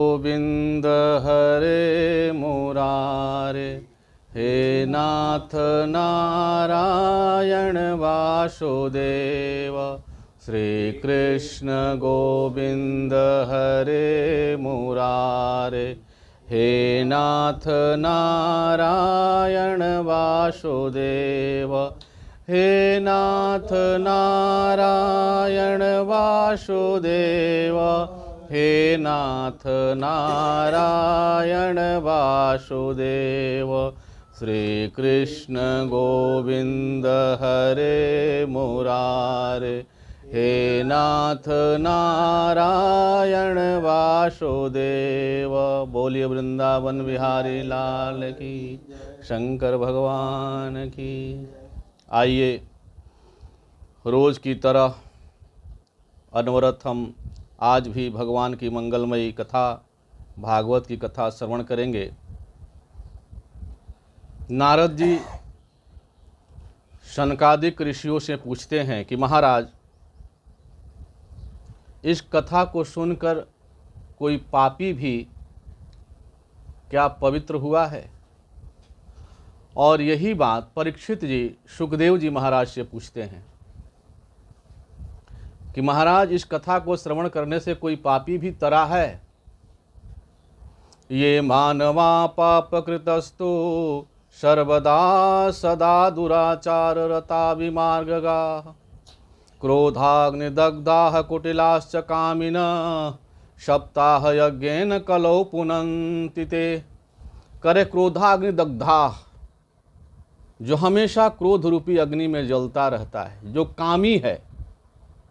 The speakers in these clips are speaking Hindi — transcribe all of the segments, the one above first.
गोविंद हरे मुरारे, हे नाथ नारायण वासुदेव। श्री कृष्ण गोविंद हरे मुरारे, हे नाथ नारायण वासुदेव। हे नाथ नारायण वासुदेव, हे नाथ नारायण वासुदेव। श्री कृष्ण गोविंद हरे मुरारे, हे नाथ नारायण वासुदेव। बोलिए वृंदावन बिहारी लाल की, शंकर भगवान की। आइए रोज की तरह अनवरत हम आज भी भगवान की मंगलमयी कथा, भागवत की कथा श्रवण करेंगे। नारद जी शनकादिक ऋषियों से पूछते हैं कि महाराज, इस कथा को सुनकर कोई पापी भी क्या पवित्र हुआ है? और यही बात परीक्षित जी सुखदेव जी महाराज से पूछते हैं कि महाराज, इस कथा को श्रवण करने से कोई पापी भी तरा है? ये मानवा पापकृतस्तु सर्वदा सदा दुराचार रता विमार्गगा, क्रोधाग्निदग्धाः कुटिलाश्च कामिनः, सप्ताह यज्ञेन कलौ पुनन्ति ते। करे क्रोधाग्निदग्धा, जो हमेशा क्रोध रूपी अग्नि में जलता रहता है, जो कामी है,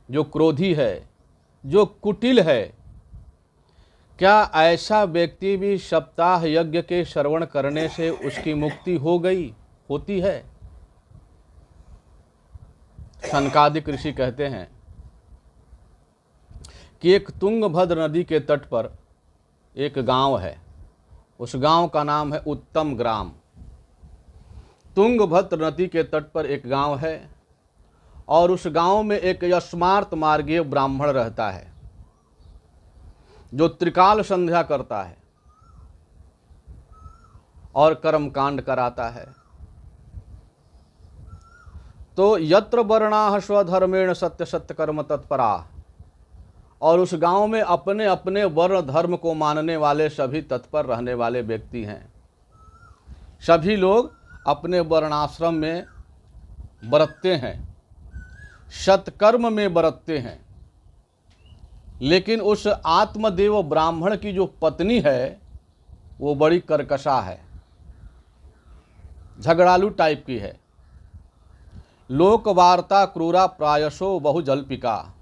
जो क्रोधी है, जो कुटिल है, क्या ऐसा व्यक्ति भी सप्ताह यज्ञ के श्रवण करने से उसकी मुक्ति हो गई, होती है? सनकादिक ऋषि कहते हैं कि एक तुंगभद्र नदी के तट पर एक गांव है। उस गांव का नाम है उत्तम ग्राम। तुंगभद्र नदी के तट पर एक गांव है और उस गांव में एक यस्मार्थ मार्गीय ब्राह्मण रहता है जो त्रिकाल संध्या करता है और कर्मकांड कराता है। तो यत्र वर्णाः स्वधर्मेण सत्य सत्य कर्म तत्परा, और उस गांव में अपने अपने वर्ण धर्म को मानने वाले सभी तत्पर रहने वाले व्यक्ति हैं। सभी लोग अपने वर्णाश्रम में बरतते हैं, सत्कर्म में बरतते हैं। लेकिन उस आत्मदेव ब्राह्मण की जो पत्नी है वो बड़ी कर्कशा है, झगड़ालू टाइप की है। लोक वार्ता क्रूरा प्रायशो बहुजल्पिका,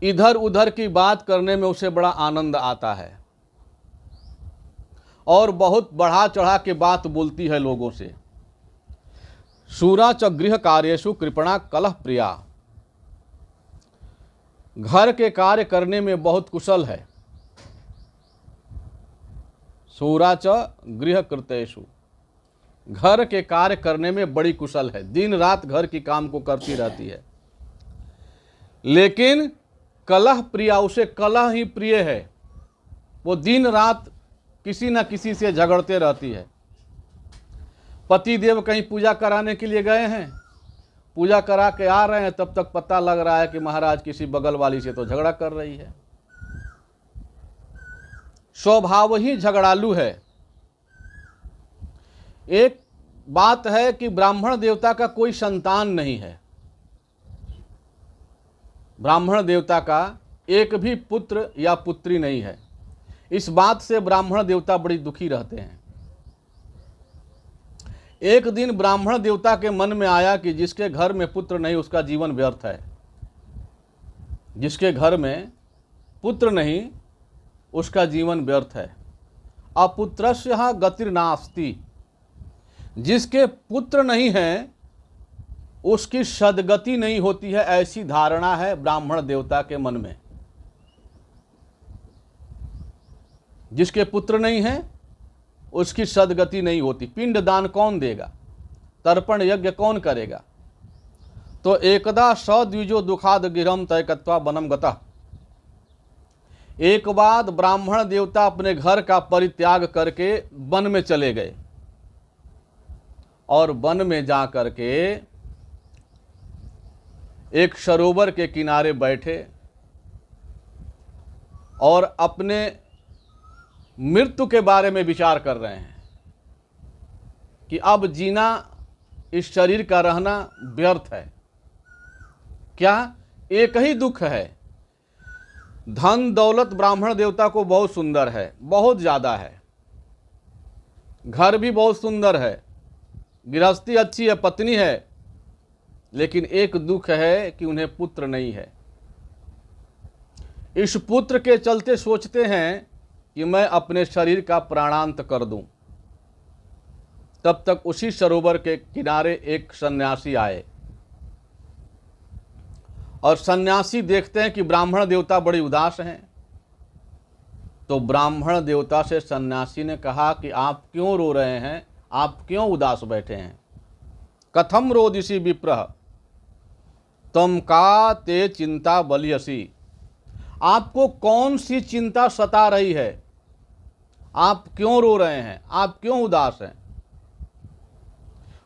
इधर उधर की बात करने में उसे बड़ा आनंद आता है और बहुत बढ़ा चढ़ा के बात बोलती है लोगों से। शूरा च गृह कार्येषु कृपणा कलह प्रिया, घर के कार्य करने में बहुत कुशल है। शूरा च गृह कृतेषु, घर के कार्य करने में बड़ी कुशल है, दिन रात घर की काम को करती रहती है। लेकिन कलह प्रिया, उसे कलह ही प्रिय है। वो दिन रात किसी न किसी से झगड़ते रहती है। पति देव कहीं पूजा कराने के लिए गए हैं, पूजा करा के आ रहे हैं, तब तक पता लग रहा है कि महाराज किसी बगल वाली से तो झगड़ा कर रही है। स्वभाव ही झगड़ालू है। एक बात है कि ब्राह्मण देवता का कोई संतान नहीं है। ब्राह्मण देवता का एक भी पुत्र या पुत्री नहीं है। इस बात से ब्राह्मण देवता बड़ी दुखी रहते हैं। एक दिन ब्राह्मण देवता के मन में आया कि जिसके घर में पुत्र नहीं उसका जीवन व्यर्थ है। जिसके घर में पुत्र नहीं उसका जीवन व्यर्थ है। अपुत्रस्य गतिर्नास्ति, जिसके पुत्र नहीं है उसकी सद्गति नहीं होती है, ऐसी धारणा है ब्राह्मण देवता के मन में। जिसके पुत्र नहीं है उसकी सद्गति नहीं होती। पिंडदान कौन देगा, तर्पण यज्ञ कौन करेगा? तो एकदा सद्विजो दुखाद गिरम तय कत्वा बनम गतः, एक बाद ब्राह्मण देवता अपने घर का परित्याग करके वन में चले गए और वन में जा करके एक सरोवर के किनारे बैठे और अपने मृत्यु के बारे में विचार कर रहे हैं कि अब जीना, इस शरीर का रहना व्यर्थ है। क्या? एक ही दुख है, धन दौलत ब्राह्मण देवता को बहुत सुंदर है, बहुत ज़्यादा है, घर भी बहुत सुंदर है, गृहस्थी अच्छी है, पत्नी है, लेकिन एक दुख है कि उन्हें पुत्र नहीं है। इस पुत्र के चलते सोचते हैं कि मैं अपने शरीर का प्राणांत कर दूं। तब तक उसी सरोवर के किनारे एक सन्यासी आए और सन्यासी देखते हैं कि ब्राह्मण देवता बड़े उदास हैं। तो ब्राह्मण देवता से सन्यासी ने कहा कि आप क्यों रो रहे हैं, आप क्यों उदास बैठे हैं? कथम रोदिसी विप्रः तम का ते चिंता बलियसी। आपको कौन सी चिंता सता रही है? आप क्यों रो रहे हैं, आप क्यों उदास हैं?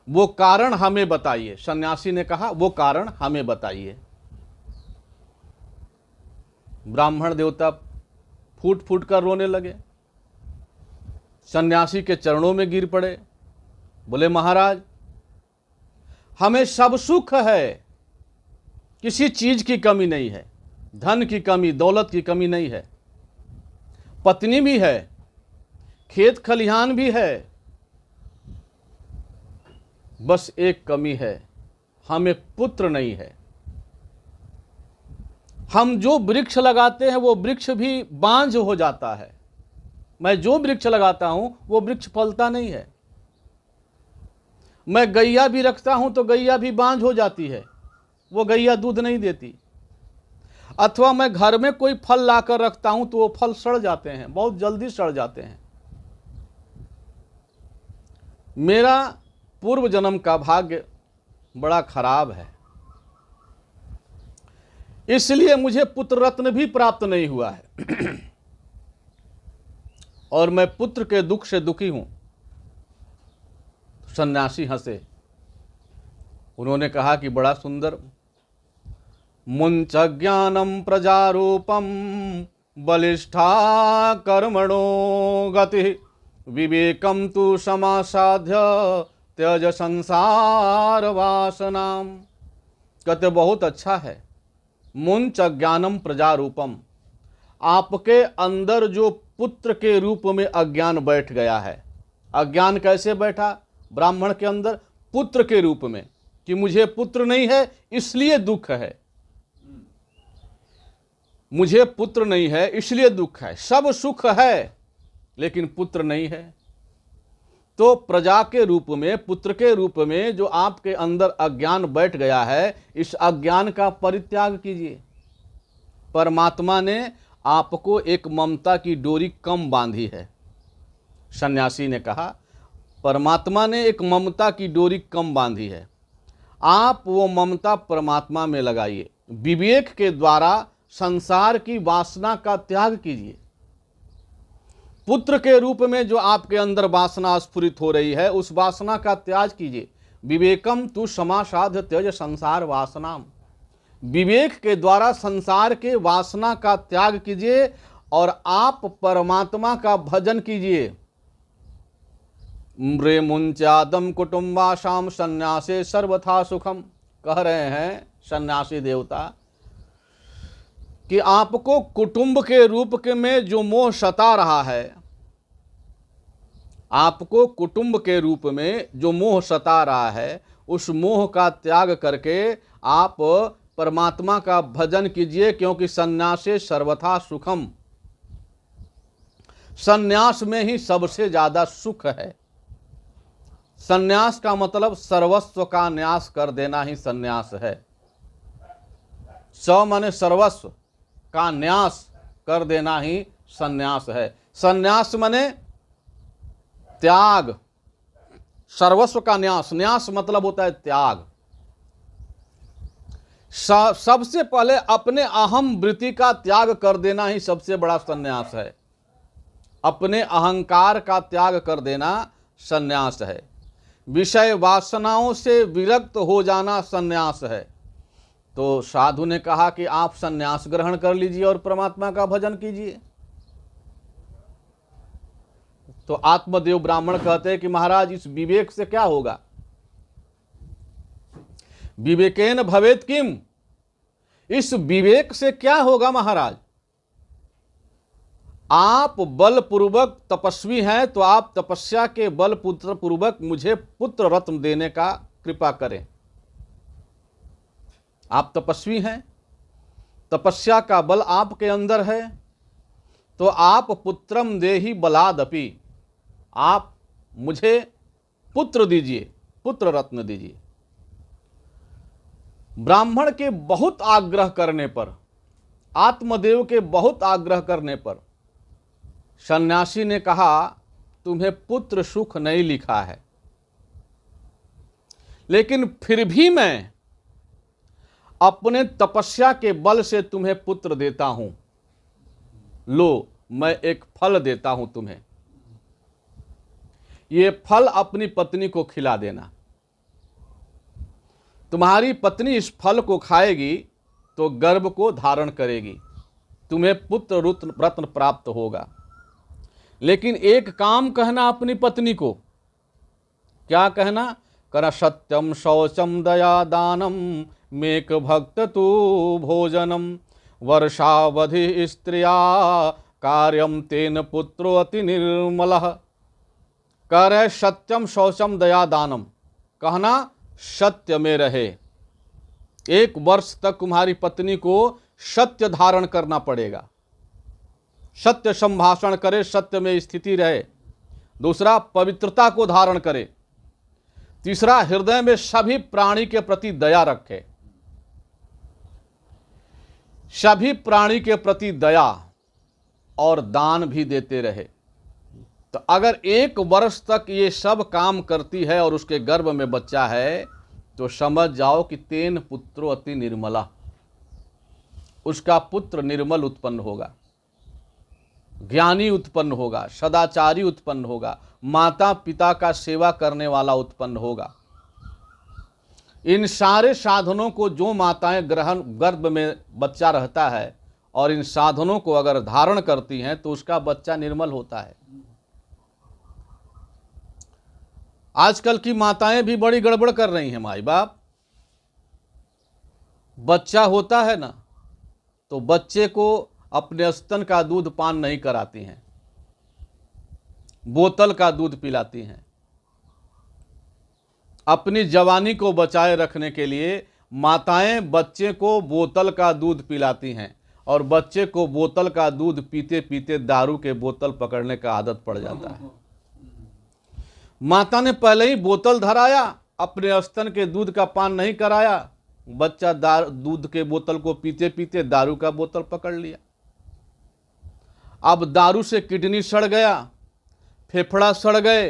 वो कारण हमें बताइए। सन्यासी ने कहा, वो कारण हमें बताइए। ब्राह्मण देवता फूट फूट कर रोने लगे, सन्यासी के चरणों में गिर पड़े, बोले महाराज, हमें सब सुख है, किसी चीज की कमी नहीं है, धन की कमी, दौलत की कमी नहीं है, पत्नी भी है, खेत खलिहान भी है, बस एक कमी है, हमें पुत्र नहीं है। हम जो वृक्ष लगाते हैं वो वृक्ष भी बांझ हो जाता है। मैं जो वृक्ष लगाता हूं वो वृक्ष फलता नहीं है। मैं गैया भी रखता हूं तो गैया भी बांझ हो जाती है, वो गैया दूध नहीं देती। अथवा मैं घर में कोई फल लाकर रखता हूं तो वो फल सड़ जाते हैं, बहुत जल्दी सड़ जाते हैं। मेरा पूर्व जन्म का भाग्य बड़ा खराब है, इसलिए मुझे पुत्र रत्न भी प्राप्त नहीं हुआ है और मैं पुत्र के दुख से दुखी हूं। सन्यासी हंसे, उन्होंने कहा कि बड़ा सुंदर। मुंच ज्ञानम प्रजारूपम बलिष्ठा कर्मणो गति विवेकम तु समासाध्य त्यज संसार वासनाम। कहते बहुत अच्छा है। मुंच ज्ञानम प्रजारूपम, आपके अंदर जो पुत्र के रूप में अज्ञान बैठ गया है। अज्ञान कैसे बैठा? ब्राह्मण के अंदर पुत्र के रूप में, कि मुझे पुत्र नहीं है इसलिए दुख है, मुझे पुत्र नहीं है इसलिए दुख है। सब सुख है लेकिन पुत्र नहीं है। तो प्रजा के रूप में, पुत्र के रूप में जो आपके अंदर अज्ञान बैठ गया है, इस अज्ञान का परित्याग कीजिए। परमात्मा ने आपको एक ममता की डोरी कम बांधी है। सन्यासी ने कहा, परमात्मा ने एक ममता की डोरी कम बांधी है, आप वो ममता परमात्मा में लगाइए। विवेक के द्वारा संसार की वासना का त्याग कीजिए। पुत्र के रूप में जो आपके अंदर वासना स्फुरित हो रही है, उस वासना का त्याग कीजिए। विवेकम तु समासाध्य त्यज संसार वासनाम। विवेक के द्वारा संसार के वासना का त्याग कीजिए और आप परमात्मा का भजन कीजिए। म्रे मुंचादम कुटुंबाशाम सन्यासे सर्वथा सुखम। कह रहे हैं सन्यासी देवता कि आपको कुटुंब के रूप के में जो मोह सता रहा है, आपको कुटुंब के रूप में जो मोह सता रहा है, उस मोह का त्याग करके आप परमात्मा का भजन कीजिए, क्योंकि सन्यासे सर्वथा सुखम। सन्यास में ही सबसे ज्यादा सुख है। सन्यास का मतलब सर्वस्व का न्यास कर देना ही सन्यास है। स माने सर्वस्व का न्यास कर देना ही सन्यास है। सन्यास माने त्याग, सर्वस्व का न्यास। न्यास मतलब होता है त्याग। सबसे पहले अपने अहम वृत्ति का त्याग कर देना ही सबसे बड़ा संन्यास है। अपने अहंकार का त्याग कर देना संन्यास है। विषय वासनाओं से विरक्त हो जाना संन्यास है। तो साधु ने कहा कि आप संन्यास ग्रहण कर लीजिए और परमात्मा का भजन कीजिए। तो आत्मदेव ब्राह्मण कहते हैं कि महाराज इस विवेक से क्या होगा? विवेकेन भवेत किम, इस विवेक से क्या होगा महाराज? आप बलपूर्वक तपस्वी हैं तो आप तपस्या के बल पुत्र पूर्वक मुझे पुत्र रत्न देने का कृपा करें। आप तपस्वी हैं, तपस्या का बल आपके अंदर है, तो आप पुत्रम देहि बलादपि, आप मुझे पुत्र दीजिए, पुत्र रत्न दीजिए। ब्राह्मण के बहुत आग्रह करने पर, आत्मदेव के बहुत आग्रह करने पर सन्यासी ने कहा तुम्हें पुत्र सुख नहीं लिखा है, लेकिन फिर भी मैं अपने तपस्या के बल से तुम्हें पुत्र देता हूं। लो, मैं एक फल देता हूं तुम्हें, ये फल अपनी पत्नी को खिला देना। तुम्हारी पत्नी इस फल को खाएगी तो गर्भ को धारण करेगी, तुम्हें पुत्र रत्न प्राप्त होगा। लेकिन एक काम कहना अपनी पत्नी को, क्या कहना? कर सत्यम शौचम दया दानम मेक भक्त तू भोजनम वर्षावधि स्त्रिया कार्यम तेन पुत्रो अति निर्मलः। कर सत्यम शौचम दया दानम, कहना सत्य में रहे। 1 वर्ष तक तुम्हारी पत्नी को सत्य धारण करना पड़ेगा, सत्य संभाषण करे, सत्य में स्थिति रहे। दूसरा, पवित्रता को धारण करे। तीसरा, हृदय में सभी प्राणी के प्रति दया रखे, सभी प्राणी के प्रति दया और दान भी देते रहे। तो अगर 1 वर्ष तक ये सब काम करती है और उसके गर्भ में बच्चा है, तो समझ जाओ कि तेन पुत्रो अति निर्मला, उसका पुत्र निर्मल उत्पन्न होगा, ज्ञानी उत्पन्न होगा, सदाचारी उत्पन्न होगा, माता पिता का सेवा करने वाला उत्पन्न होगा। इन सारे साधनों को जो माताएं गर्भ में बच्चा रहता है और इन साधनों को अगर धारण करती हैं तो उसका बच्चा निर्मल होता है। आजकल की माताएं भी बड़ी गड़बड़ कर रही हैं। माई बाप, बच्चा होता है ना, तो बच्चे को अपने स्तन का दूध पान नहीं कराती हैं, बोतल का दूध पिलाती हैं। अपनी जवानी को बचाए रखने के लिए माताएं बच्चे को बोतल का दूध पिलाती हैं और बच्चे को बोतल का दूध पीते पीते दारू के बोतल पकड़ने का आदत पड़ जाता है। माता ने पहले ही बोतल धराया, अपने स्तन के दूध का पान नहीं कराया, बच्चा दूध के बोतल को पीते पीते दारू का बोतल पकड़ लिया। अब दारू से किडनी सड़ गया, फेफड़ा सड़ गए,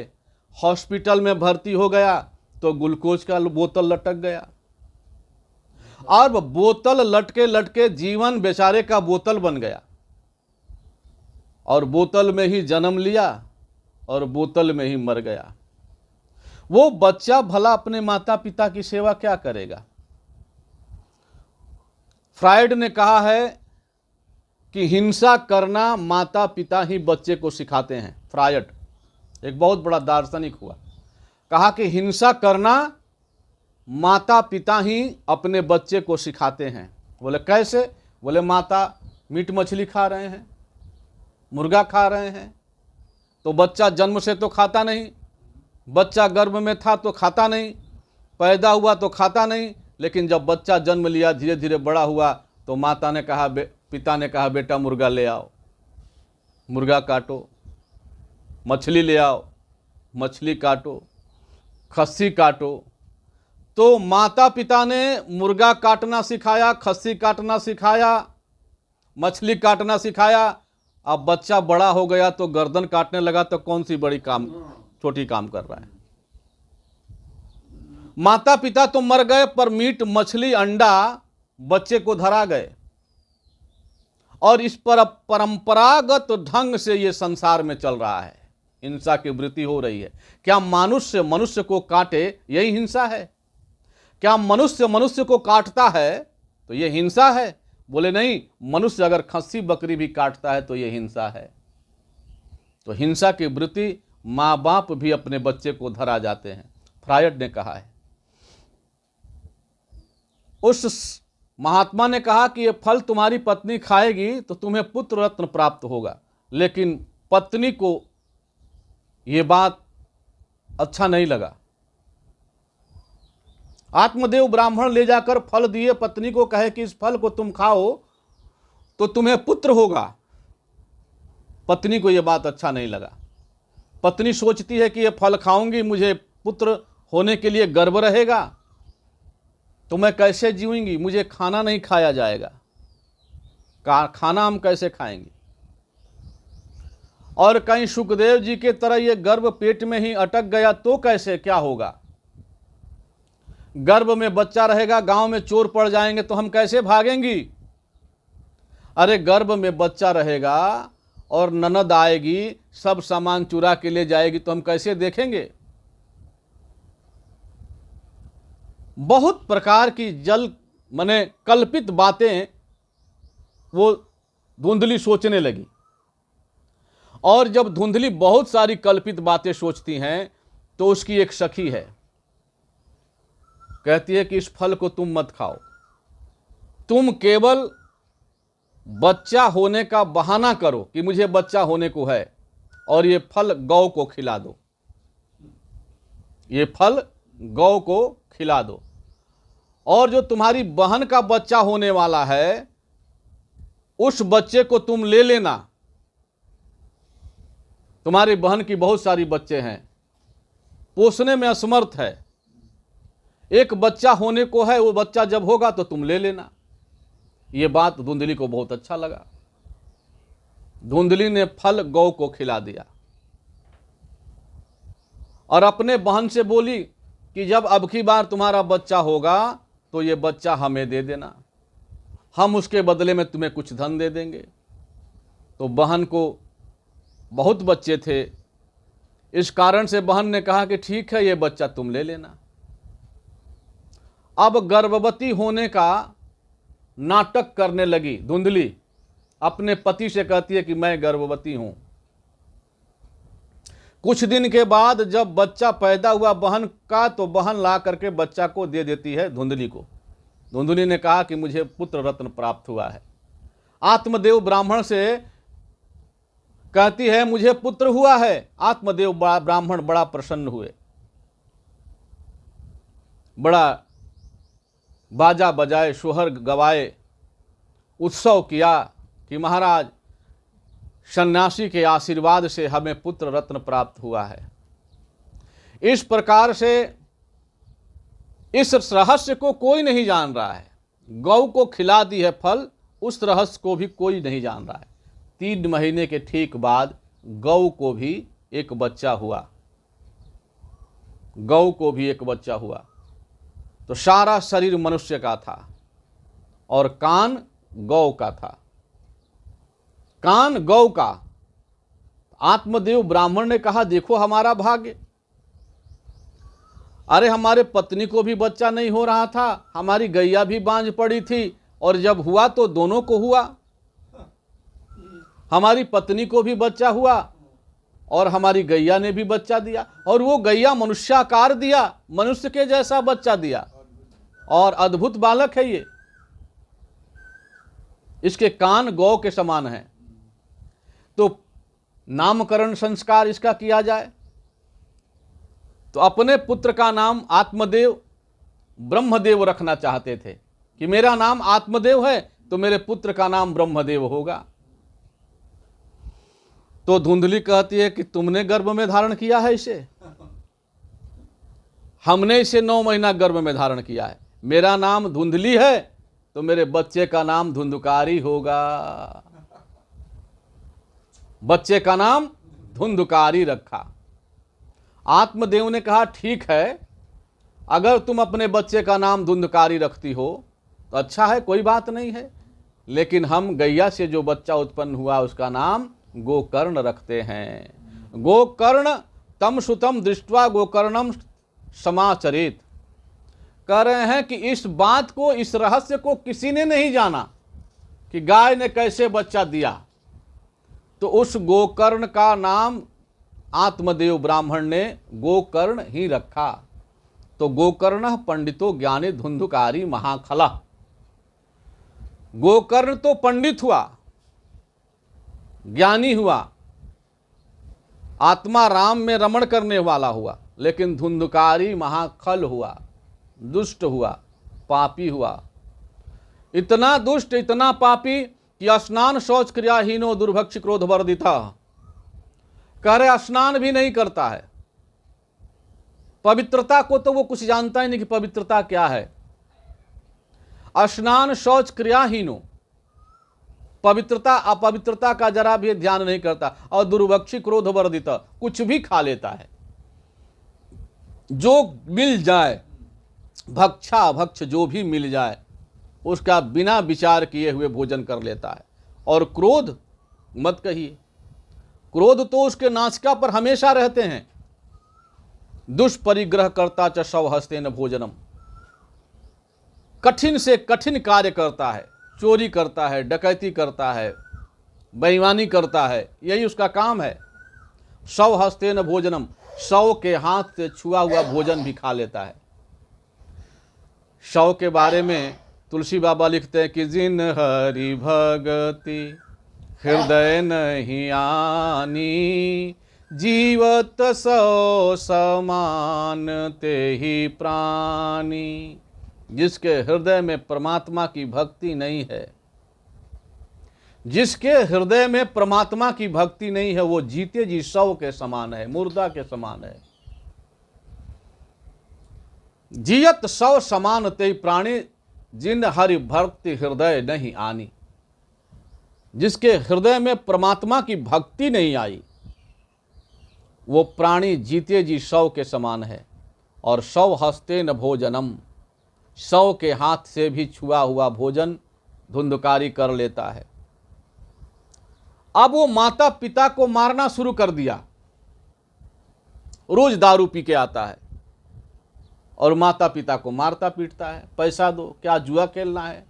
हॉस्पिटल में भर्ती हो गया तो ग्लूकोज का बोतल लटक गया। और बोतल लटके लटके जीवन बेचारे का बोतल बन गया और बोतल में ही जन्म लिया और बोतल में ही मर गया। वो बच्चा भला अपने माता पिता की सेवा क्या करेगा? फ्रायड ने कहा है कि हिंसा करना माता पिता ही बच्चे को सिखाते हैं। फ्रायड एक बहुत बड़ा दार्शनिक हुआ, कहा कि हिंसा करना माता पिता ही अपने बच्चे को सिखाते हैं। बोले कैसे? बोले माता मीट मछली खा रहे हैं, मुर्गा खा रहे हैं, तो बच्चा जन्म से तो खाता नहीं, बच्चा गर्भ में था तो खाता नहीं, पैदा हुआ तो खाता नहीं, लेकिन जब बच्चा जन्म लिया, धीरे धीरे बड़ा हुआ, तो माता ने कहा, पिता ने कहा बेटा मुर्गा ले आओ, मुर्गा काटो, मछली ले आओ, मछली काटो, खस्सी काटो। तो माता पिता ने मुर्गा काटना सिखाया, खस्सी काटना सिखाया, मछली काटना सिखाया। अब बच्चा बड़ा हो गया तो गर्दन काटने लगा, तो कौन सी बड़ी काम, छोटी काम कर रहा है। माता पिता तो मर गए, पर मीट मछली अंडा बच्चे को धरा गए और इस पर परंपरागत ढंग से ये संसार में चल रहा है, हिंसा की वृत्ति हो रही है। क्या मनुष्य मनुष्य को काटे यही हिंसा है? क्या मनुष्य मनुष्य को काटता है तो ये हिंसा है? बोले नहीं, मनुष्य अगर खस्सी बकरी भी काटता है तो ये हिंसा है। तो हिंसा की वृत्ति माँ बाप भी अपने बच्चे को धरा जाते हैं। फ्रायड ने कहा है, उस महात्मा ने कहा कि ये फल तुम्हारी पत्नी खाएगी तो तुम्हें पुत्र रत्न प्राप्त होगा, लेकिन पत्नी को ये बात अच्छा नहीं लगा। आत्मदेव ब्राह्मण ले जाकर फल दिए, पत्नी को कहे कि इस फल को तुम खाओ तो तुम्हें पुत्र होगा। पत्नी को यह बात अच्छा नहीं लगा। पत्नी सोचती है कि ये फल खाऊंगी, मुझे पुत्र होने के लिए गर्व रहेगा, तो मैं कैसे जीऊंगी, मुझे खाना नहीं खाया जाएगा, खाना हम कैसे खाएंगे। और कहीं सुखदेव जी के तरह ये गर्भ पेट में ही अटक गया तो कैसे, क्या होगा? गर्भ में बच्चा रहेगा, गांव में चोर पड़ जाएंगे तो हम कैसे भागेंगी? अरे गर्भ में बच्चा रहेगा और ननद आएगी, सब सामान चुरा के ले जाएगी तो हम कैसे देखेंगे? बहुत प्रकार की माने कल्पित बातें वो धुंधली सोचने लगी। और जब धुंधली बहुत सारी कल्पित बातें सोचती हैं तो उसकी एक सखी है, कहती है कि इस फल को तुम मत खाओ, तुम केवल बच्चा होने का बहाना करो कि मुझे बच्चा होने को है, और ये फल गौ को खिला दो, ये फल गौ को खिला दो। और जो तुम्हारी बहन का बच्चा होने वाला है उस बच्चे को तुम ले लेना। तुम्हारी बहन की बहुत सारी बच्चे हैं, पोसने में असमर्थ है, एक बच्चा होने को है, वो बच्चा जब होगा तो तुम ले लेना। ये बात धुंधली को बहुत अच्छा लगा। धुंधली ने फल गौ को खिला दिया और अपने बहन से बोली कि जब अब की बार तुम्हारा बच्चा होगा तो ये बच्चा हमें दे देना, हम उसके बदले में तुम्हें कुछ धन दे देंगे। तो बहन को बहुत बच्चे थे, इस कारण से बहन ने कहा कि ठीक है, ये बच्चा तुम ले लेना। अब गर्भवती होने का नाटक करने लगी धुंधली, अपने पति से कहती है कि मैं गर्भवती हूं। कुछ दिन के बाद जब बच्चा पैदा हुआ बहन का, तो बहन ला करके बच्चा को दे देती है धुंधली को। धुंधली ने कहा कि मुझे पुत्र रत्न प्राप्त हुआ है। आत्मदेव ब्राह्मण से कहती है मुझे पुत्र हुआ है। आत्मदेव ब्राह्मण बड़ा प्रसन्न हुए, बड़ा बाजा बजाए, सोहर गवाए, उत्सव किया कि महाराज सन्यासी के आशीर्वाद से हमें पुत्र रत्न प्राप्त हुआ है। इस प्रकार से इस रहस्य को कोई नहीं जान रहा है। गौ को खिला दी है फल, उस रहस्य को भी कोई नहीं जान रहा है। 3 महीने के ठीक बाद गौ को भी एक बच्चा हुआ, गौ को भी एक बच्चा हुआ। तो सारा शरीर मनुष्य का था और कान गौ का था, कान गौ का। आत्मदेव ब्राह्मण ने कहा देखो हमारा भाग्य, अरे हमारे पत्नी को भी बच्चा नहीं हो रहा था, हमारी गैया भी बांझ पड़ी थी, और जब हुआ तो दोनों को हुआ। हमारी पत्नी को भी बच्चा हुआ और हमारी गैया ने भी बच्चा दिया, और वो गैया मनुष्याकार दिया, मनुष्य के जैसा बच्चा दिया, और अद्भुत बालक है ये। इसके कान गौ के समान हैं। तो नामकरण संस्कार इसका किया जाए। तो अपने पुत्र का नाम आत्मदेव ब्रह्मदेव रखना चाहते थे कि मेरा नाम आत्मदेव है तो मेरे पुत्र का नाम ब्रह्मदेव होगा। तो धुंधली कहती है कि तुमने गर्भ में धारण किया है इसे, हमने इसे 9 महीना गर्भ में धारण किया है। मेरा नाम धुंधली है तो मेरे बच्चे का नाम धुंधुकारी होगा, बच्चे का नाम धुंधुकारी रखा। आत्मदेव ने कहा ठीक है, अगर तुम अपने बच्चे का नाम धुंधुकारी रखती हो तो अच्छा है, कोई बात नहीं है। लेकिन हम गैया से जो बच्चा उत्पन्न हुआ उसका नाम गोकर्ण रखते हैं। गोकर्ण तम सुतम दृष्ट्वा गोकर्णम समाचरित। कह रहे हैं कि इस बात को, इस रहस्य को किसी ने नहीं जाना कि गाय ने कैसे बच्चा दिया, तो उस गोकर्ण का नाम आत्मदेव ब्राह्मण ने गोकर्ण ही रखा। तो गोकर्ण पंडितो ज्ञानी धुंधुकारी महाखला। गोकर्ण तो पंडित हुआ, ज्ञानी हुआ, आत्मा राम में रमण करने वाला हुआ, लेकिन धुंधुकारी महाखल हुआ, दुष्ट हुआ, पापी हुआ। इतना दुष्ट, इतना पापी कि स्नान शौच क्रियाहीनो दुर्भक्ष क्रोध वर्धिता। कह रहे स्नान भी नहीं करता है, पवित्रता को तो वो कुछ जानता ही नहीं कि पवित्रता क्या है। स्नान शौच क्रियाहीनो, पवित्रता अपवित्रता का जरा भी ध्यान नहीं करता। और दुर्भक्षी क्रोध वर्धित, कुछ भी खा लेता है, जो मिल जाए, भक्षा भक्ष जो भी मिल जाए उसका बिना विचार किए हुए भोजन कर लेता है। और क्रोध मत कहिए, क्रोध तो उसके नासिका पर हमेशा रहते हैं। दुष्परिग्रह करता च सौहस्तेन भोजनम, कठिन से कठिन कार्य करता है, चोरी करता है, डकैती करता है, बेईमानी करता है, यही उसका काम है। सौहस्तेन भोजनम, 100 के हाथ से छुआ हुआ भोजन भी खा लेता है। 100 के बारे में तुलसी बाबा लिखते हैं कि जिन हरि भगति हृदय नहीं आनी, जीवत 100 समान ते ही प्राणी। जिसके हृदय में परमात्मा की भक्ति नहीं है, जिसके हृदय में परमात्मा की भक्ति नहीं है, वो जीते जी 100 के समान है, मुर्दा के समान है। जियत 100 समान ते प्राणी, जिन हरि भक्ति हृदय नहीं आनी। जिसके हृदय में परमात्मा की भक्ति नहीं आई, वो प्राणी जीते जी 100 के समान है। और 100 हस्तेन भोजनम, 100 के हाथ से भी छुआ हुआ भोजन धुंधकारी कर लेता है। अब वो माता पिता को मारना शुरू कर दिया। रोज दारू पी के आता है और माता पिता को मारता पीटता है। पैसा दो, क्या जुआ खेलना है?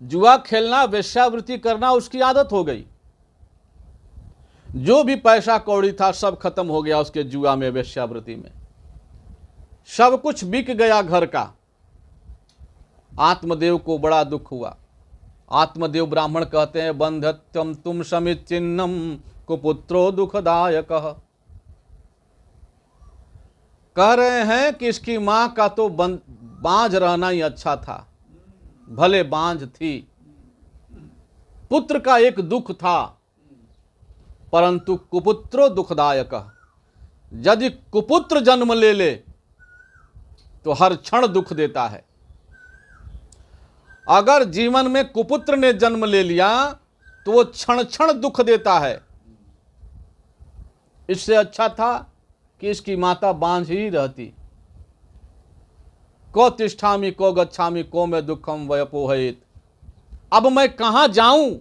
जुआ खेलना, वेश्यावृत्ति करना उसकी आदत हो गई। जो भी पैसा कौड़ी था सब खत्म हो गया उसके जुआ में, वेश्यावृत्ति में। सब कुछ बिक गया घर का। आत्मदेव को बड़ा दुख हुआ। आत्मदेव ब्राह्मण कहते हैं, बंधत्यम तुम समिच्चिन्नम कुपुत्रो दुखदायक। कह रहे हैं कि इसकी मां का तो बांझ रहना ही अच्छा था, भले बांझ थी, पुत्र का एक दुख था, परंतु कुपुत्रो दुखदायक। यदि कुपुत्र जन्म ले ले तो हर क्षण दुख देता है। अगर जीवन में कुपुत्र ने जन्म ले लिया तो वो क्षण क्षण दुख देता है। इससे अच्छा था कि इसकी माता बांझ ही रहती। को तिष्ठामि को गच्छामि को मैं दुखम वयपोहित। अब मैं कहां जाऊं?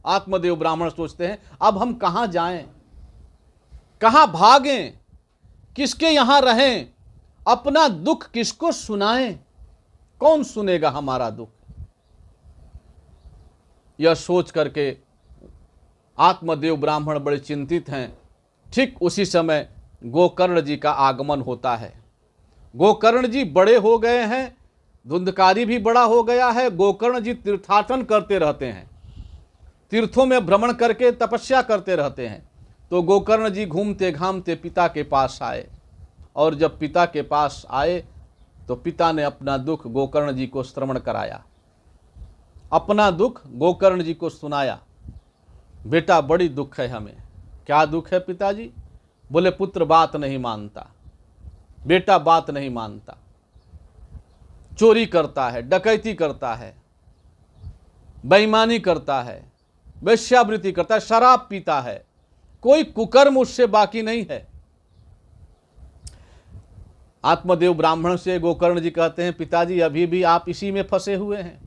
आत्मदेव ब्राह्मण सोचते हैं, अब हम कहां जाएं, कहां भागें, किसके यहां रहें, अपना दुख किसको सुनाएं, कौन सुनेगा हमारा दुख? यह सोच करके आत्मदेव ब्राह्मण बड़े चिंतित हैं। ठीक उसी समय गोकर्ण जी का आगमन होता है। गोकर्ण जी बड़े हो गए हैं, धुंधकारी भी बड़ा हो गया है। गोकर्ण जी तीर्थाटन करते रहते हैं, तीर्थों में भ्रमण करके तपस्या करते रहते हैं। तो गोकर्ण जी घूमते घामते पिता के पास आए, और जब पिता के पास आए तो पिता ने अपना दुख गोकर्ण जी को श्रवण कराया, अपना दुख गोकर्ण जी को सुनाया। बेटा बड़ी दुख है हमें। क्या दुख है पिताजी? बोले पुत्र बात नहीं मानता, बेटा बात नहीं मानता, चोरी करता है, डकैती करता है, बेईमानी करता है, वेश्यावृत्ति करता है, शराब पीता है, कोई कुकर्म उससे बाकी नहीं है। आत्मदेव ब्राह्मण से गोकर्ण जी कहते हैं, पिताजी अभी भी आप इसी में फंसे हुए हैं।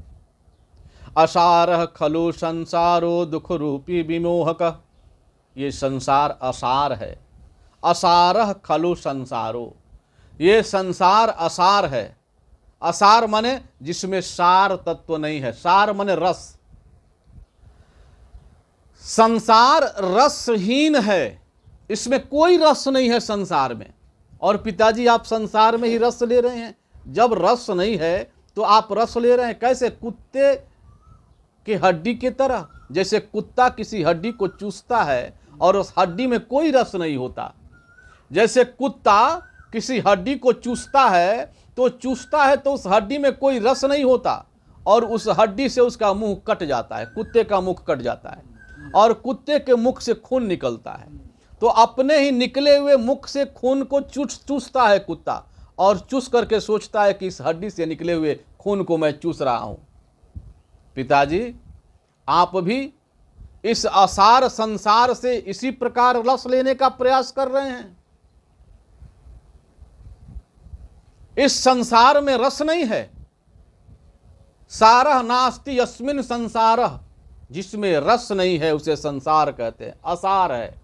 असारह खलु संसारो दुख रूपी विमोहक, ये संसार असार है। असारह खलु संसारो, ये संसार असार है। असार माने जिसमें सार तत्व नहीं है, सार माने रस। संसार रसहीन है, इसमें कोई रस नहीं है संसार में। और पिताजी आप संसार में ही रस ले रहे हैं। जब रस नहीं है तो आप रस ले रहे हैं कैसे? कुत्ते की हड्डी की तरह। जैसे कुत्ता किसी हड्डी को चूसता है और उस हड्डी में कोई रस नहीं होता, जैसे कुत्ता किसी हड्डी को चूसता है तो उस हड्डी में कोई रस नहीं होता और उस हड्डी से उसका मुंह कट जाता है, कुत्ते का मुख कट जाता है और कुत्ते के मुख से खून निकलता है। तो अपने ही निकले हुए मुख से खून को चूसता है कुत्ता, और चूस करके सोचता है कि इस हड्डी से निकले हुए खून को मैं चूस रहा हूं। पिताजी आप भी इस असार संसार से इसी प्रकार रस लेने का प्रयास कर रहे हैं। इस संसार में रस नहीं है। सारह नास्ति यस्मिन संसारः, जिसमें रस नहीं है उसे संसार कहते हैं, असार है।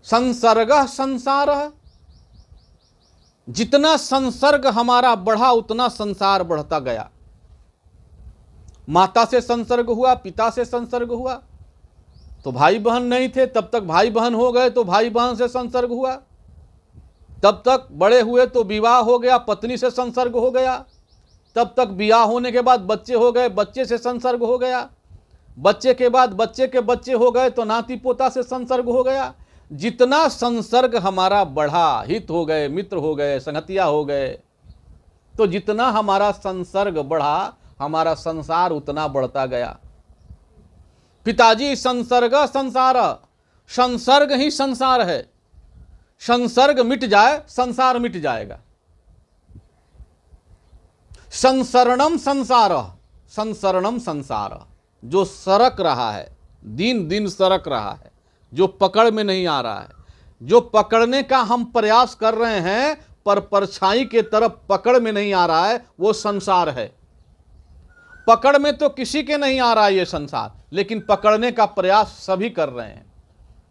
संसर्गः संसारः, जितना संसर्ग हमारा बढ़ा उतना संसार बढ़ता गया। माता से संसर्ग हुआ, पिता से संसर्ग हुआ तो भाई बहन नहीं थे, तब तक भाई बहन हो गए तो भाई बहन से संसर्ग हुआ, तब तक बड़े हुए तो विवाह हो गया, पत्नी से संसर्ग हो गया, तब तक विवाह होने के बाद बच्चे हो गए, बच्चे से संसर्ग हो गया, बच्चे के बाद बच्चे के बच्चे हो गए तो नाती पोता से संसर्ग हो गया। जितना संसर्ग हमारा बढ़ा, हित हो गए, मित्र हो गए, संगतिया हो गए, तो जितना हमारा संसर्ग बढ़ा हमारा संसार उतना बढ़ता गया। पिताजी संसर्ग संसार, संसर्ग ही संसार है। संसर्ग मिट जाए संसार मिट जाएगा। संसरणम संसार, संसरणम संसार, जो सरक रहा है, दिन दिन सरक रहा है, जो पकड़ में नहीं आ रहा है, जो पकड़ने का हम प्रयास कर रहे हैं पर परछाई के तरफ पकड़ में नहीं आ रहा है, वो संसार है। पकड़ में तो किसी के नहीं आ रहा है ये संसार, लेकिन पकड़ने का प्रयास सभी कर रहे हैं।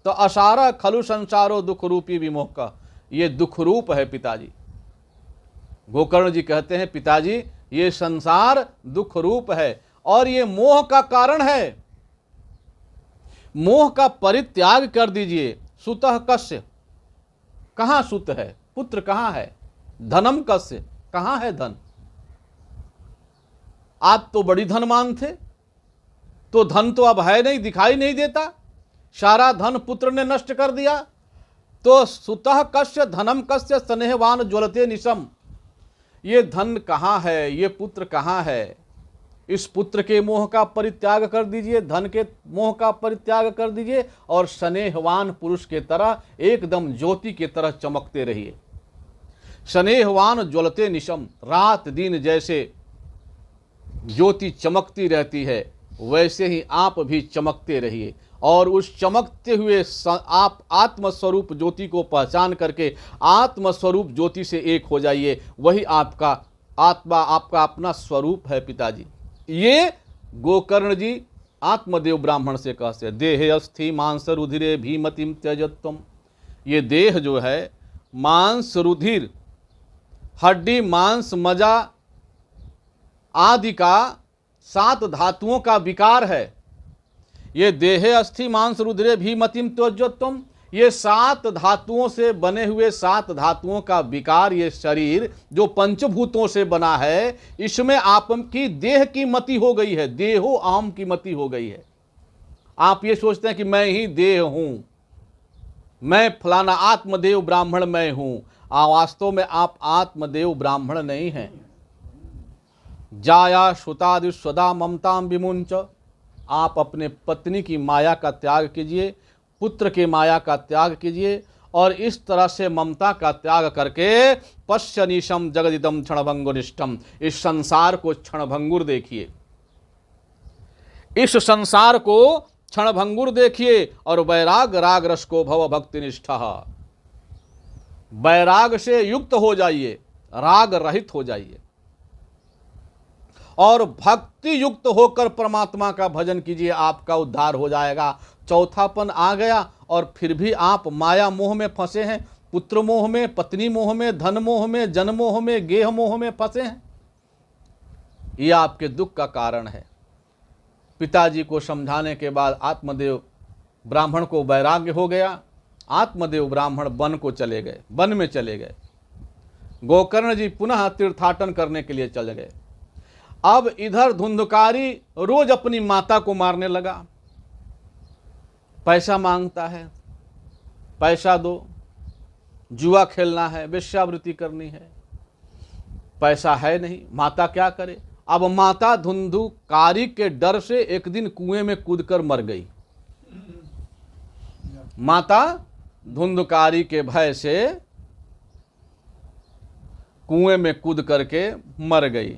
तो असारा खलु संसारो दुख रूपी विमोह का, ये दुख रूप है पिताजी। गोकर्ण जी कहते हैं, पिताजी ये संसार दुख रूप है और ये मोह का कारण है। मोह का परित्याग कर दीजिए। सुतः कस्य, कहां सुत है? पुत्र कहां है? धनम कस्य, कहां है धन? आप तो बड़ी धनवान थे, तो धन तो अब है नहीं, दिखाई नहीं देता, सारा धन पुत्र ने नष्ट कर दिया। तो सुतः कस्य धनम कस्य स्नेहवान ज्वलते निशम, ये धन कहाँ है, ये पुत्र कहाँ है? इस पुत्र के मोह का परित्याग कर दीजिए, धन के मोह का परित्याग कर दीजिए और स्नेहवान पुरुष के तरह एकदम ज्योति की तरह चमकते रहिए। स्नेहवान ज्वलते निशम, रात दिन जैसे ज्योति चमकती रहती है वैसे ही आप भी चमकते रहिए और उस चमकते हुए आप आत्मस्वरूप ज्योति को पहचान करके आत्मस्वरूप ज्योति से एक हो जाइए। वही आपका आत्मा, आपका अपना स्वरूप है पिताजी। ये गोकर्ण जी आत्मदेव ब्राह्मण से कहते, देह अस्थि मांस रुधिरे भीमतिम त्यजत्वम, ये देह जो है मांस रुधिर हड्डी मांस मजा आदि का 7 धातुओं का विकार है। ये देहे अस्थि मांस रुधिरे भीमतिम त्यजत्वम, ये 7 धातुओं से बने हुए 7 धातुओं का विकार, ये शरीर जो पंचभूतों से बना है, इसमें आपकी देह की मति हो गई है, देहो अहम की मति हो गई है। आप ये सोचते हैं कि मैं ही देह हूं, मैं फलाना आत्मदेव ब्राह्मण मैं हूं। वास्तव में आप आत्मदेव ब्राह्मण नहीं हैं। जाया श्रुतादि स्वदा ममताम विमुंच, आप अपने पत्नी की माया का त्याग कीजिए, पुत्र के माया का त्याग कीजिए और इस तरह से ममता का त्याग करके पश्यनीशम जगदिदम क्षणभंगुरिष्टम, इस संसार को क्षणभंगुर देखिए, इस संसार को क्षणभंगुर देखिए और वैराग राग रस को भव भक्ति निष्ठा। वैराग से युक्त हो जाइए, राग रहित हो जाइए और भक्ति युक्त होकर परमात्मा का भजन कीजिए, आपका उद्धार हो जाएगा। चौथापन आ गया और फिर भी आप माया मोह में फंसे हैं, पुत्र मोह में, पत्नी मोह में, धन मोह में, जन मोह में, गेह मोह में फंसे हैं, यह आपके दुख का कारण है। पिताजी को समझाने के बाद आत्मदेव ब्राह्मण को वैराग्य हो गया। आत्मदेव ब्राह्मण वन को चले गए, वन में चले गए। गोकर्ण जी पुनः तीर्थाटन करने के लिए चले गए। अब इधर धुंधकारी रोज अपनी माता को मारने लगा, पैसा मांगता है, पैसा दो, जुआ खेलना है, वेश्यावृत्ति करनी है, पैसा है नहीं, माता क्या करे। अब माता धुंधकारी के डर से एक दिन कुएं में कूदकर मर गई। माता धुंधकारी के भय से कुएं में कूद करके मर गई।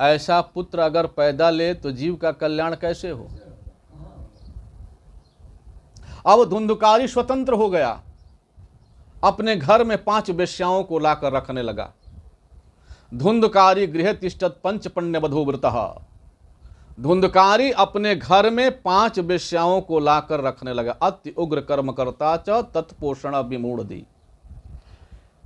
ऐसा पुत्र अगर पैदा ले तो जीव का कल्याण कैसे हो। अब धुंधकारी स्वतंत्र हो गया, अपने घर में 5 वेश्याओं को लाकर रखने लगा। धुंधकारी गृह तिष्ठत पंचपण्य वधूव्रतः। धुंधकारी अपने घर में 5 वेश्याओं को लाकर रखने लगा। अति उग्र कर्म करता च तत्पोषण विमूढ़।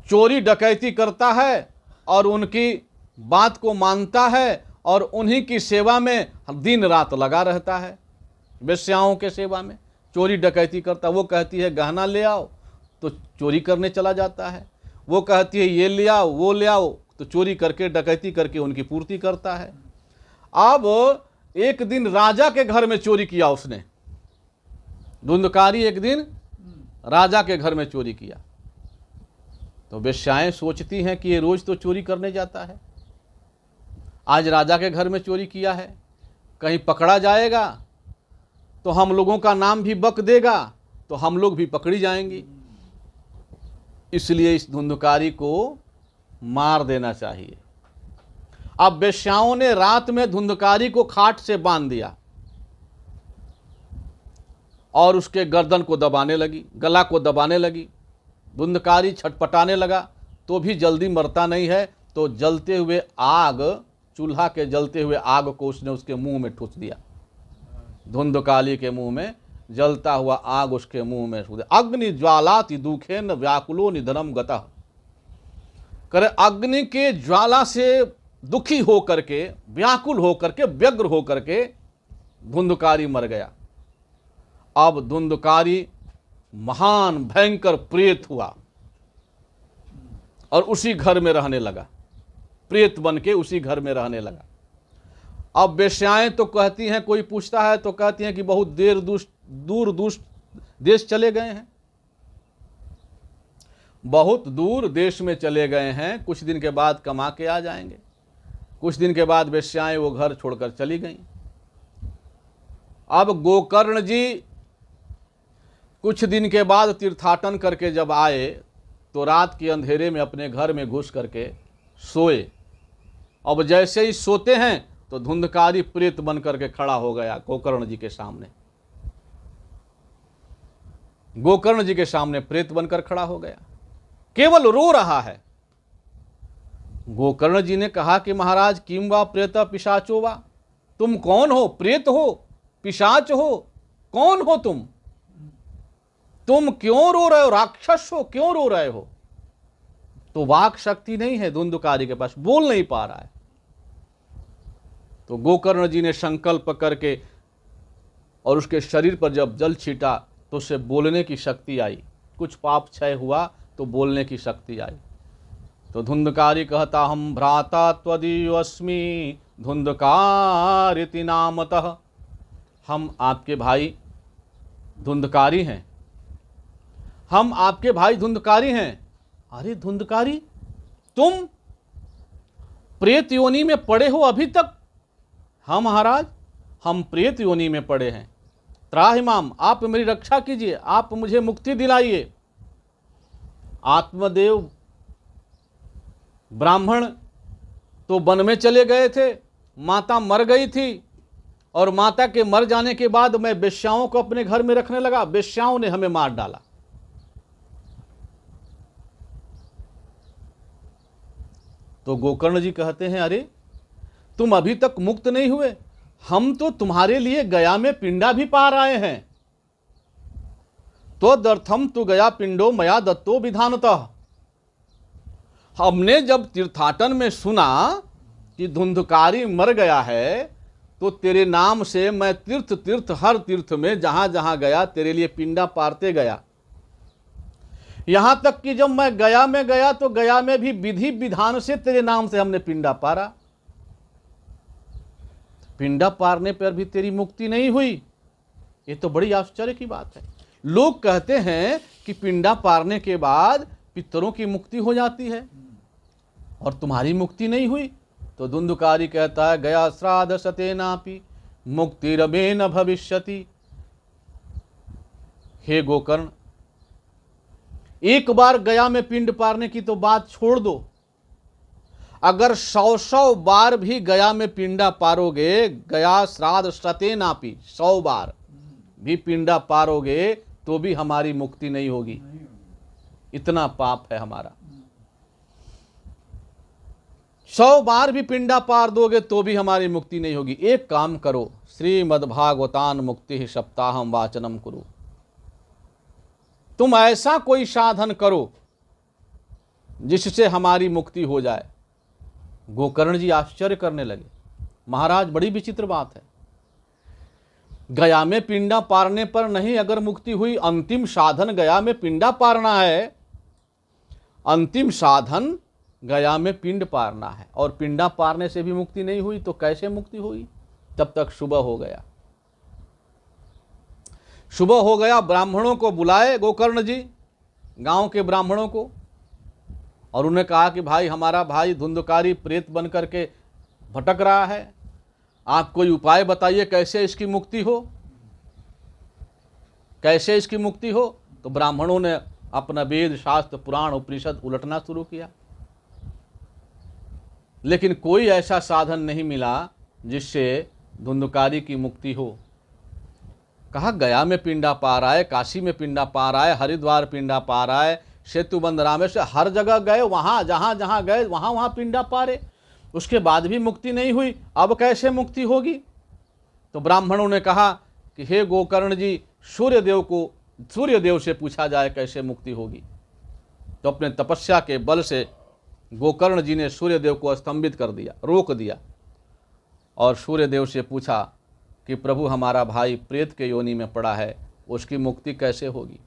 चोरी डकैती करता है और उनकी बात को मानता है और उन्हीं की सेवा में दिन रात लगा रहता है। वेश्याओं के सेवा में चोरी डकैती करता। वो कहती है गहना ले आओ तो चोरी करने चला जाता है, वो कहती है ये ले आओ वो ले आओ तो चोरी करके डकैती करके उनकी पूर्ति करता है। अब एक दिन राजा के घर में चोरी किया उसने। धुंधकारी एक दिन राजा के घर में चोरी किया तो वेश्याएं सोचती हैं कि ये रोज तो चोरी करने जाता है, आज राजा के घर में चोरी किया है, कहीं पकड़ा जाएगा तो हम लोगों का नाम भी बक देगा तो हम लोग भी पकड़ी जाएंगी, इसलिए इस धुंधकारी को मार देना चाहिए। अब वेश्याओं ने रात में धुंधकारी को खाट से बांध दिया और उसके गर्दन को दबाने लगी, गला को दबाने लगी। धुंधकारी छटपटाने लगा तो भी जल्दी मरता नहीं है, तो जलते हुए आग, चूल्हा के जलते हुए आग को उसने उसके मुंह में ठूस दिया। धुंधकारी के मुंह में जलता हुआ आग उसके मुंह में ठूस दिया। अग्नि ज्वालाति दुखेन व्याकुलो निधनम गतः। करे अग्नि के ज्वाला से दुखी हो करके, व्याकुल हो करके, व्यग्र हो करके धुंधकारी मर गया। अब धुंधकारी महान भयंकर प्रेत हुआ और उसी घर में रहने लगा, प्रेत बन के उसी घर में रहने लगा। अब वेश्याएं तो कहती हैं, कोई पूछता है तो कहती हैं कि बहुत दूर देश चले गए हैं, बहुत दूर देश में चले गए हैं, कुछ दिन के बाद कमा के आ जाएंगे। कुछ दिन के बाद वेश्याएं वो घर छोड़कर चली गईं। अब गोकर्ण जी कुछ दिन के बाद तीर्थाटन करके जब आए तो रात के अंधेरे में अपने घर में घुस करके सोए। अब जैसे ही सोते हैं तो धुंधकारी प्रेत बन करके खड़ा हो गया गोकर्ण जी के सामने। गोकर्ण जी के सामने प्रेत बनकर खड़ा हो गया, केवल रो रहा है। गोकर्ण जी ने कहा कि महाराज किम वा प्रेत पिशाचो वा, तुम कौन हो? प्रेत हो, पिशाच हो, कौन हो तुम क्यों रो रहे हो? राक्षस हो, क्यों रो रहे हो? तो वाक शक्ति नहीं है धुंधकारी के पास, बोल नहीं पा रहा है। तो गोकर्ण जी ने संकल्प करके और उसके शरीर पर जब जल छीटा तो उससे बोलने की शक्ति आई, कुछ पाप क्षय हुआ तो बोलने की शक्ति आई। तो धुंधकारी कहता हम भ्राता त्वदीयो अस्मि धुंधकारिति नामतः, हम आपके भाई धुंधकारी हैं, हम आपके भाई धुंधकारी हैं। अरे धुंधकारी, तुम प्रेत योनि में पड़े हो अभी तक? हाँ महाराज, हम प्रेत योनि में पड़े हैं। त्राहिमाम, आप मेरी रक्षा कीजिए, आप मुझे मुक्ति दिलाइए। आत्मदेव ब्राह्मण तो वन में चले गए थे, माता मर गई थी और माता के मर जाने के बाद मैं वेश्याओं को अपने घर में रखने लगा, वेश्याओं ने हमें मार डाला। तो गोकर्ण जी कहते हैं, अरे तुम अभी तक मुक्त नहीं हुए, हम तो तुम्हारे लिए गया में पिंडा भी पार आए हैं। तो दर्थम तु गया पिंडो मया दत्तो विधानतः। हमने जब तीर्थाटन में सुना कि धुंधकारी मर गया है, तो तेरे नाम से मैं तीर्थ तीर्थ हर तीर्थ में जहां जहां गया तेरे लिए पिंडा पारते गया। यहां तक कि जब मैं गया में गया तो गया में भी विधि विधान से तेरे नाम से हमने पिंडा पारा। पिंडा पारने पर भी तेरी मुक्ति नहीं हुई, ये तो बड़ी आश्चर्य की बात है। लोग कहते हैं कि पिंडा पारने के बाद पितरों की मुक्ति हो जाती है और तुम्हारी मुक्ति नहीं हुई। तो धुंधुकारी कहता है, गया श्राद्ध सतेनापि मुक्तिरमे न भविष्यति। हे गोकर्ण, एक बार गया में पिंड पारने की तो बात छोड़ दो, अगर 100 बार भी गया में पिंडा पारोगे, गया श्राद्ध सतेनापि 100 बार भी पिंडा पारोगे तो भी हमारी मुक्ति नहीं होगी, इतना पाप है हमारा। 100 बार भी पिंडा पार दोगे तो भी हमारी मुक्ति नहीं होगी। एक काम करो, श्रीमद्भागवतान मुक्ति सप्ताहम वाचनम कुरु। तुम ऐसा कोई साधन करो जिससे हमारी मुक्ति हो जाए। गोकर्ण जी आश्चर्य करने लगे, महाराज बड़ी विचित्र बात है, गया में पिंडा पारने पर नहीं अगर मुक्ति हुई, अंतिम साधन गया में पिंडा पारना है, अंतिम साधन गया में पिंड पारना है, और पिंडा पारने से भी मुक्ति नहीं हुई तो कैसे मुक्ति हुई। तब तक सुबह हो गया। सुबह हो गया, ब्राह्मणों को बुलाए गोकर्ण जी, गांव के ब्राह्मणों को, और उन्हें कहा कि भाई हमारा भाई धुंधकारी प्रेत बन करके भटक रहा है, आप कोई उपाय बताइए कैसे इसकी मुक्ति हो, कैसे इसकी मुक्ति हो। तो ब्राह्मणों ने अपना वेद शास्त्र पुराण उपनिषद उलटना शुरू किया, लेकिन कोई ऐसा साधन नहीं मिला जिससे धुंधकारी की मुक्ति हो। कहा गया में पिंडा पार आए, काशी में पिंडा पार आए, हरिद्वार पिंडा पार आए, सेतुबंध रामेश्वर, हर जगह गए, वहाँ जहाँ जहाँ गए वहाँ वहाँ पिंडा पारे, उसके बाद भी मुक्ति नहीं हुई, अब कैसे मुक्ति होगी। तो ब्राह्मणों ने कहा कि हे गोकर्ण जी, सूर्यदेव से पूछा जाए कैसे मुक्ति होगी। तो अपने तपस्या के बल से गोकर्ण जी ने सूर्यदेव को स्तंभित कर दिया, रोक दिया, और सूर्यदेव से पूछा कि प्रभु हमारा भाई प्रेत के योनि में पड़ा है, उसकी मुक्ति कैसे होगी,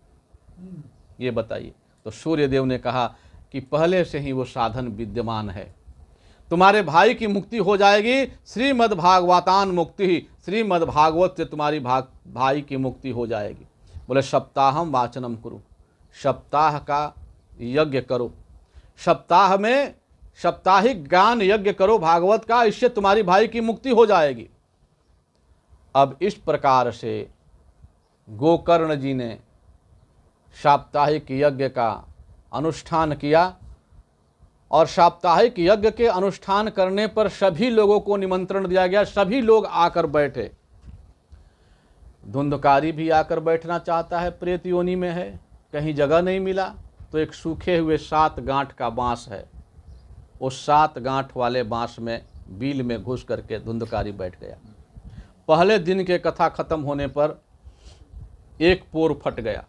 ये बताइए। तो सूर्यदेव ने कहा कि पहले से ही वो साधन विद्यमान है, तुम्हारे भाई की मुक्ति हो जाएगी। श्रीमद्भागवतान मुक्ति ही, श्रीमद्भागवत से तुम्हारी भाई की मुक्ति हो जाएगी। बोले सप्ताहम वाचनम कुरु, सप्ताह का यज्ञ करो, सप्ताह में साप्ताहिक ज्ञान यज्ञ करो भागवत का, इससे तुम्हारी भाई की मुक्ति हो जाएगी। अब इस प्रकार से गोकर्ण जी ने साप्ताहिक यज्ञ का अनुष्ठान किया, और साप्ताहिक यज्ञ के अनुष्ठान करने पर सभी लोगों को निमंत्रण दिया गया, सभी लोग आकर बैठे। धुंधकारी भी आकर बैठना चाहता है, प्रेत योनि में है, कहीं जगह नहीं मिला, तो एक सूखे हुए 7 गांठ का बांस है, उस 7 गांठ वाले बांस में बील में घुस करके धुंधकारी बैठ गया। पहले दिन के कथा खत्म होने पर एक पोर फट गया,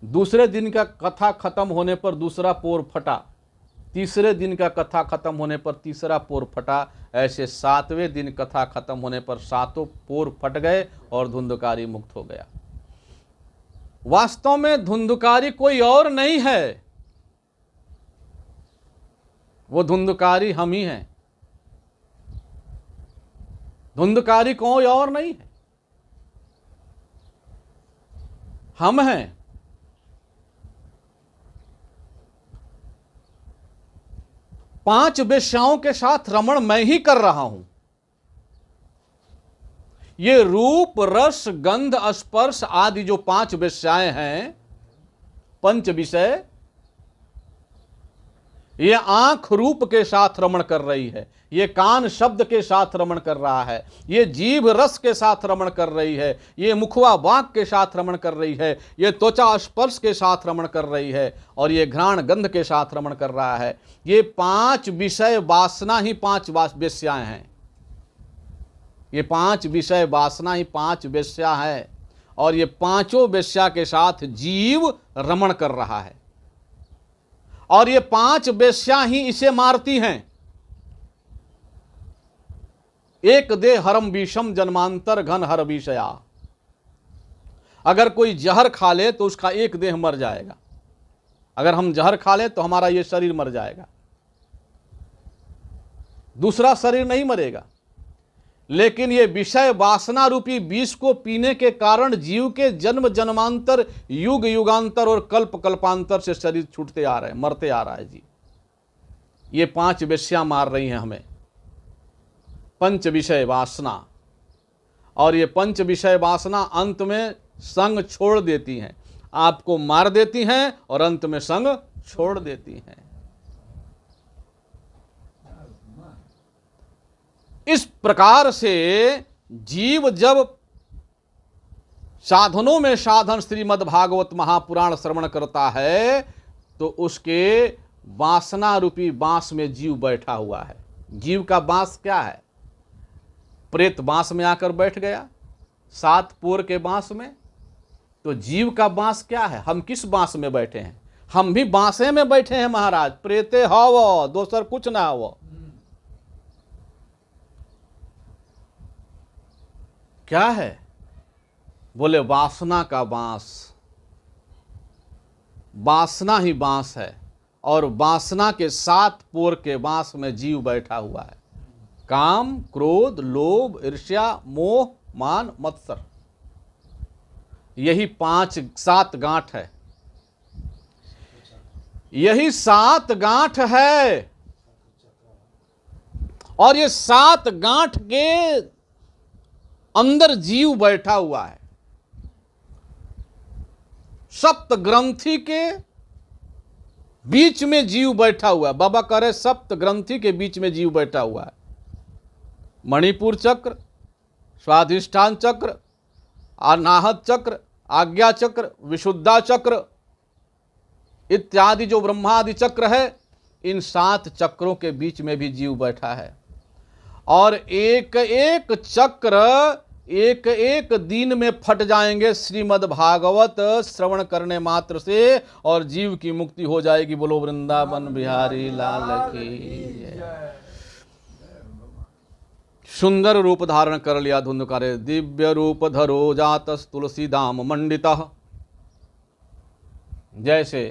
दूसरे दिन का कथा खत्म होने पर दूसरा पोर फटा, तीसरे दिन का कथा खत्म होने पर तीसरा पोर फटा, ऐसे 7वें दिन कथा खत्म होने पर 7 पोर फट गए और धुंधकारी मुक्त हो गया। वास्तव में धुंधकारी कोई और नहीं है, वो धुंधकारी हम ही हैं। धुंधकारी कोई और नहीं है, हम हैं। पांच वेश्याओं के साथ रमण मैं ही कर रहा हूं। ये रूप रस गंध स्पर्श आदि जो 5 विषयाएं हैं, पंच विषय, ये आंख रूप के साथ रमण कर रही है, ये कान शब्द के साथ रमण कर रहा है, ये जीभ रस के साथ रमण कर रही है, ये मुखवा वाक के साथ रमण कर रही है, ये त्वचा स्पर्श के साथ रमण कर रही है, और ये घ्राण गंध के साथ रमण कर रहा है। ये 5 विषय वासना ही 5 वेश्याएं हैं। ये 5 विषय वासना ही 5 वेश्या है, और ये 5 वेश्या के साथ जीव रमण कर रहा है, और ये 5 वेश्या ही इसे मारती हैं। एक दे हरम विषम जन्मांतर घन हर विषया। अगर कोई जहर खा ले तो उसका एक देह मर जाएगा। अगर हम जहर खा ले तो हमारा ये शरीर मर जाएगा, दूसरा शरीर नहीं मरेगा। लेकिन ये विषय वासना रूपी विष को पीने के कारण जीव के जन्म जन्मांतर, युग युगांतर और कल्प कल्पांतर से शरीर छूटते आ रहे हैं, मरते आ रहा है जी। ये 5 वेश्या मार रही हैं हमें, 5 विषय वासना। और ये 5 विषय वासना अंत में संग छोड़ देती हैं, आपको मार देती हैं और अंत में संग छोड़ देती हैं। इस प्रकार से जीव जब साधनों में साधन श्रीमद् भागवत महापुराण श्रवण करता है तो उसके वासना रूपी बांस में जीव बैठा हुआ है। जीव का बांस क्या है? प्रेत बांस में आकर बैठ गया, 7 पोर के बांस में। तो जीव का बांस क्या है? हम किस बांस में बैठे हैं? हम भी बांसे में बैठे हैं महाराज। प्रेते हव, दोसर कुछ ना हो। क्या है? बोले वासना का बांस। वासना ही बांस है, और वासना के 7 पोर के बांस में जीव बैठा हुआ है। काम, क्रोध, लोभ, ईर्ष्या, मोह, मान, मत्सर, यही 7 गांठ है। यही 7 गांठ है, और ये 7 गांठ के अंदर जीव बैठा हुआ है। सप्त ग्रंथि के बीच में जीव बैठा हुआ है। बाबा कह रहे सप्त ग्रंथि के बीच में जीव बैठा हुआ है। मणिपुर चक्र, स्वाधिष्ठान चक्र, अनाहत चक्र, आज्ञा चक्र, विशुद्धा चक्र इत्यादि जो ब्रह्मादि चक्र है, इन 7 चक्रों के बीच में भी जीव बैठा है। और एक एक चक्र एक एक दिन में फट जाएंगे श्रीमद् भागवत श्रवण करने मात्र से, और जीव की मुक्ति हो जाएगी। बोलो वृंदावन बिहारी लाल की। सुंदर रूप धारण कर लिया धुंधकारे, दिव्य रूप धरो जातस तुलसी दाम मंडितः। जैसे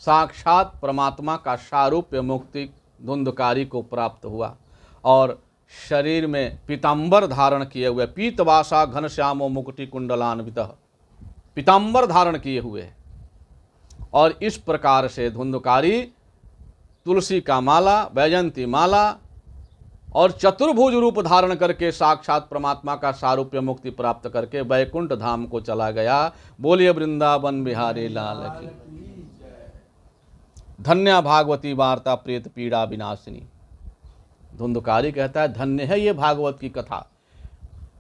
साक्षात परमात्मा का सारूप्य मुक्ति धुंधकारी को प्राप्त हुआ, और शरीर में पीतांबर धारण किए हुए, पीतवासा घनश्यामो मुकुटि कुंडलान्वितः, पीतांबर धारण किए हुए। और इस प्रकार से धुंधकारी तुलसी का माला, वैजंती माला और चतुर्भुज रूप धारण करके साक्षात परमात्मा का सारूप्य मुक्ति प्राप्त करके वैकुंठ धाम को चला गया। बोलिए वृंदावन बिहारी लाल की। धन्य भागवती वार्ता प्रेत पीड़ा विनाशिनी। धुंधकारी कहता है धन्य है ये भागवत की कथा,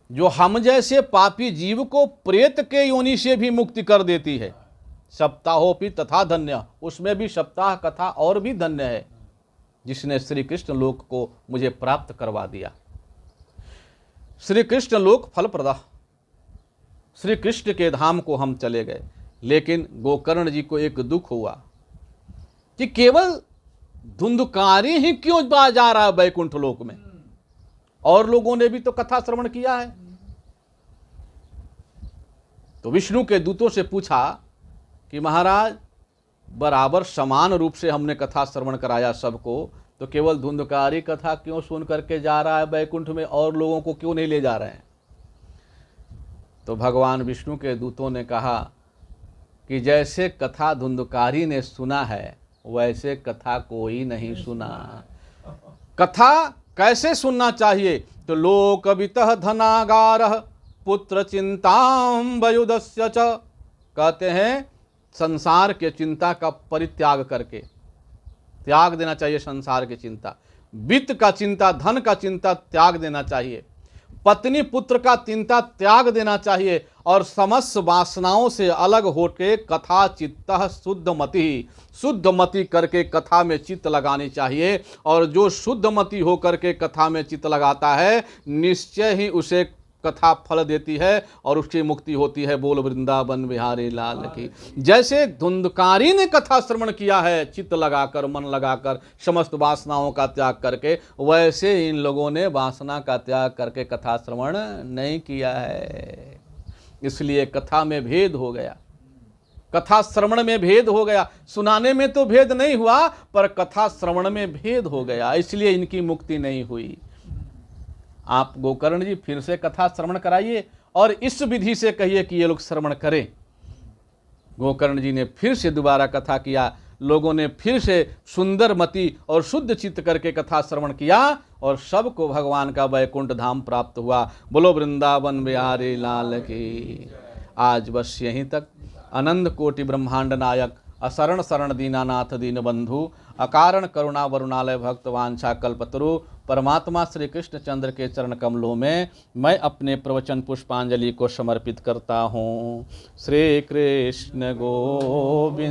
जो हम जैसे पापी जीव को प्रेत के योनि से भी मुक्ति कर देती है। सप्ताहोपि तथा धन्य, उसमें भी सप्ताह कथा और भी धन्य है, जिसने श्री कृष्ण लोक को मुझे प्राप्त करवा दिया। श्री कृष्ण लोक फलप्रद, श्री कृष्ण के धाम को हम चले गए। लेकिन गोकर्ण जी को एक दुख हुआ कि केवल धुंधकारी ही क्यों जा रहा है वैकुंठ लोक में, और लोगों ने भी तो कथा श्रवण किया है। तो विष्णु के दूतों से पूछा कि महाराज, बराबर समान रूप से हमने कथा श्रवण कराया सबको, तो केवल धुंधकारी कथा क्यों सुन करके जा रहा है वैकुंठ में, और लोगों को क्यों नहीं ले जा रहे हैं? तो भगवान विष्णु के दूतों ने कहा कि जैसे कथा धुंधकारी ने सुना है, वैसे कथा कोई नहीं सुना। कथा कैसे सुनना चाहिए? तो लोकवितः धनागारः पुत्र चिंतां वयुदस्य च, कहते हैं संसार के चिंता का परित्याग करके, त्याग देना चाहिए संसार की चिंता, वित्त का चिंता, धन का चिंता त्याग देना चाहिए, पत्नी पुत्र का चिंता त्याग देना चाहिए और समस्त वासनाओं से अलग होके कथा चित्तः शुद्धमति, शुद्धमति करके कथा में चित्त लगानी चाहिए। और जो शुद्धमति होकर के कथा में चित्त लगाता है निश्चय ही उसे कथा फल देती है और उसकी मुक्ति होती है। बोल वृंदावन बिहारी लाल की। जैसे धुंधकारी ने कथा श्रवण किया है चित्त लगाकर, मन लगाकर, समस्त वासनाओं का त्याग करके, वैसे इन लोगों ने वासना का त्याग करके कथा श्रवण नहीं किया है। इसलिए कथा में भेद हो गया, कथा श्रवण में भेद हो गया। सुनाने में तो भेद नहीं हुआ पर कथा श्रवण में भेद हो गया, इसलिए इनकी मुक्ति नहीं हुई। आप गोकर्ण जी फिर से कथा श्रवण कराइए और इस विधि से कहिए कि ये लोग श्रवण करें। गोकर्ण जी ने फिर से दोबारा कथा किया, लोगों ने फिर से सुंदर मति और शुद्ध चित्त करके कथा श्रवण किया और सबको भगवान का वैकुंठ धाम प्राप्त हुआ। बोलो वृंदावन बिहारी लाल की। आज बस यहीं तक। अनंत कोटि ब्रह्मांड नायक असरण शरण दीनानाथ दीन बंधु अकारण करुणा वरुणालय भक्त वांछा कल्पतरु परमात्मा श्री कृष्ण चंद्र के चरण कमलों में मैं अपने प्रवचन पुष्पांजलि को समर्पित करता हूँ। श्री कृष्ण गोविंद।